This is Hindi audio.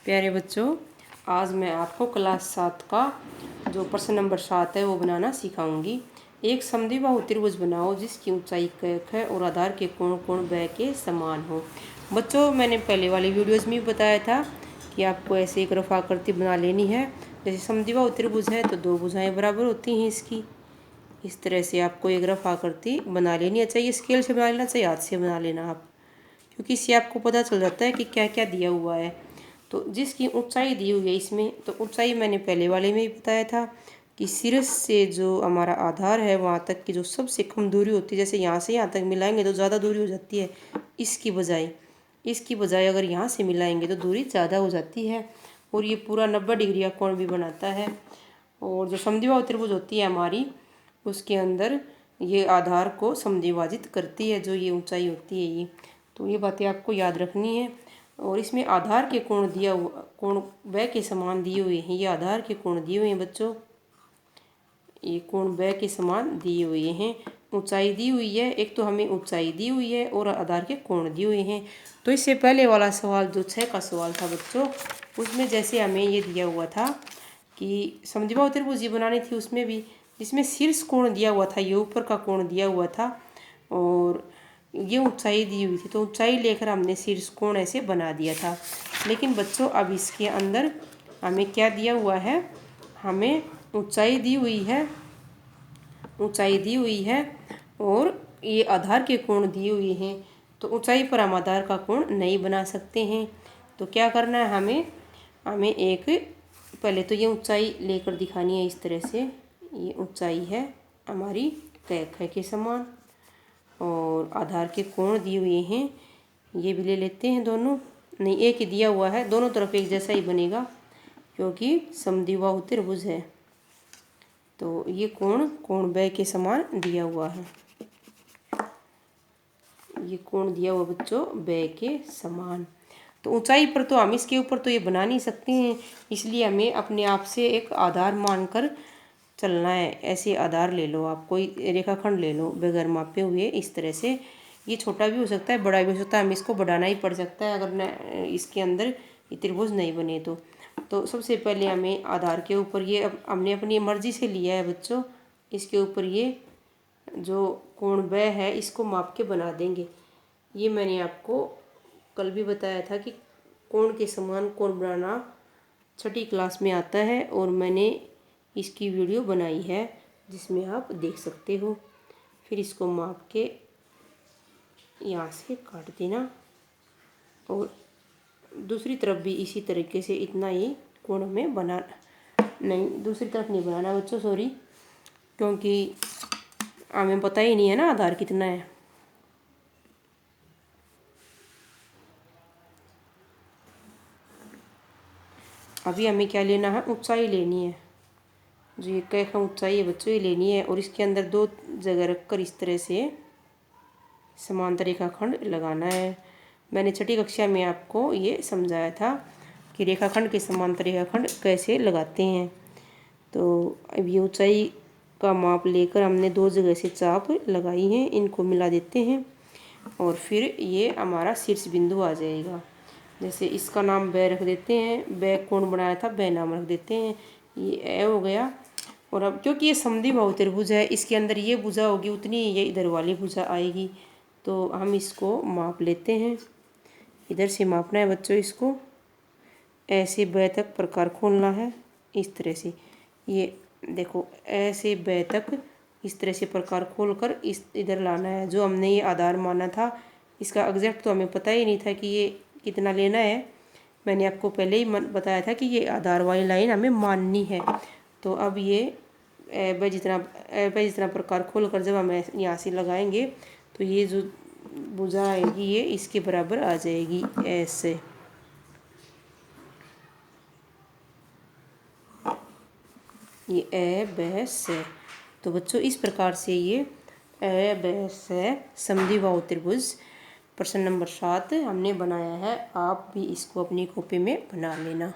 प्यारे बच्चों, आज मैं आपको क्लास 7 का जो प्रश्न नंबर 7 है वो बनाना सिखाऊंगी। एक समद्विबाहु त्रिभुज बनाओ जिसकी ऊंचाई क है और आधार के कोण कोण ब के समान हो। बच्चों, मैंने पहले वाली वीडियोस में भी बताया था कि आपको ऐसे एक रफ आकृति बना लेनी है। जैसे समद्विबाहु त्रिभुज है तो दो भुजाएं बराबर होती हैं इसकी। इस तरह से आपको एक रफ आकृति बना लेनी है। चाहिए स्केल से बना लेना, चाहिए हाथ से बना लेना आप, क्योंकि इससे आपको पता चल जाता है कि क्या क्या दिया हुआ है। तो जिसकी ऊंचाई दी हुई है इसमें, तो ऊंचाई मैंने पहले वाले में ही बताया था कि शीर्ष से जो हमारा आधार है वहाँ तक की जो सबसे कम दूरी होती है, जैसे यहाँ से यहाँ तक मिलाएंगे तो ज़्यादा दूरी हो जाती है इसकी बजाय अगर यहाँ से मिलाएंगे तो दूरी ज़्यादा हो जाती है। और ये पूरा 90 डिग्री का कोण भी बनाता है। और जो समद्विबाहु त्रिभुज होती है हमारी, उसके अंदर ये आधार को समद्विभाजित करती है, जो ये ऊंचाई होती है ये। तो ये बातें आपको याद रखनी है। और इसमें आधार के कोण दिया हुआ, कोण ब के समान दिए हुए हैं। ये आधार के कोण दिए हुए हैं बच्चों, ये कोण ब के समान दिए हुए हैं। ऊंचाई दी हुई है, एक तो हमें ऊंचाई दी हुई है और आधार के कोण दिए हुए हैं। तो इससे पहले वाला सवाल जो 6 का सवाल था बच्चों, उसमें जैसे हमें ये दिया हुआ था कि समद्विबाहु त्रिभुज बनानी थी, उसमें भी जिसमें शीर्ष कोण दिया हुआ था, ये ऊपर का कोण दिया हुआ था और ये ऊंचाई दी हुई थी, तो ऊंचाई लेकर हमने शीर्ष कोण ऐसे बना दिया था। लेकिन बच्चों, अब इसके अंदर हमें क्या दिया हुआ है, हमें ऊंचाई दी हुई है और ये आधार के कोण दिए हुए हैं। तो ऊंचाई पर हम आधार का कोण नहीं बना सकते हैं। तो क्या करना है हमें एक, पहले तो ये ऊंचाई लेकर दिखानी है इस तरह से। ये ऊंचाई है हमारी क के समान और आधार के कोण दिए हुए हैं, ये भी ले लेते हैं दोनों। नहीं, एक ही दिया हुआ है, दोनों तरफ एक जैसा ही बनेगा क्योंकि समद्विबाहु त्रिभुज है। तो ये कोण ब के समान दिया हुआ है। ये कोण दिया हुआ बच्चों ब के समान। तो ऊंचाई पर तो हम इसके ऊपर तो ये बना नहीं सकते हैं, इसलिए हमें अपने आप से एक आधार मानकर चलना है। ऐसे आधार ले लो आप, कोई रेखाखंड ले लो बगैर मापे हुए इस तरह से। ये छोटा भी हो सकता है, बड़ा भी हो सकता है, हमें इसको बढ़ाना ही पड़ सकता है अगर न इसके अंदर ये त्रिभुज नहीं बने तो सबसे पहले हमें आधार के ऊपर ये हमने अपनी मर्जी से लिया है बच्चों, इसके ऊपर ये जो कोण ब है इसको माप के बना देंगे। ये मैंने आपको कल भी बताया था कि कोण के समान कोण बनाना 6ठी क्लास में आता है और मैंने इसकी वीडियो बनाई है जिसमें आप देख सकते हो। फिर इसको माप के यहाँ से काट देना और दूसरी तरफ भी इसी तरीके से इतना ही कोण में बना, नहीं दूसरी तरफ नहीं बनाना बच्चों, सॉरी, क्योंकि हमें पता ही नहीं है ना आधार कितना है। अभी हमें क्या लेना है, ऊंचाई लेनी है। जो ये क ऊंचाई है बच्चों, ये लेनी है और इसके अंदर दो जगह रखकर इस तरह से समांतर रेखाखंड लगाना है। मैंने 6ठी कक्षा में आपको ये समझाया था कि रेखाखंड के समांतर रेखाखंड कैसे लगाते हैं। तो अब ये ऊंचाई का माप लेकर हमने दो जगह से चाप लगाई हैं, इनको मिला देते हैं और फिर ये हमारा शीर्ष बिंदु आ जाएगा। जैसे इसका नाम ब रख देते हैं, ब कोण बनाया था ब नाम रख देते हैं, ये ए हो गया। और अब क्योंकि ये समद्विबाहु त्रिभुज है, इसके अंदर ये भुजा होगी उतनी ये इधर वाली भुजा आएगी, तो हम इसको माप लेते हैं। इधर से मापना है बच्चों, इसको ऐसे ब तक प्रकार खोलना है इस तरह से। ये देखो ऐसे ब तक इस तरह से प्रकार खोलकर इस इधर लाना है। जो हमने ये आधार माना था, इसका एग्जैक्ट तो हमें पता ही नहीं था कि ये कितना लेना है। मैंने आपको पहले ही बताया था कि ये आधार वाली लाइन हमें माननी है। तो अब ये ब जितना प्रकार खोलकर जब हम यहाँ से लगाएंगे तो ये जो भुजा आएगी ये इसके बराबर आ जाएगी ऐसे। ये ए ब स। तो बच्चों, इस प्रकार से ये ए ब स समद्विबाहु त्रिभुज प्रश्न नंबर 7 हमने बनाया है। आप भी इसको अपनी कॉपी में बना लेना।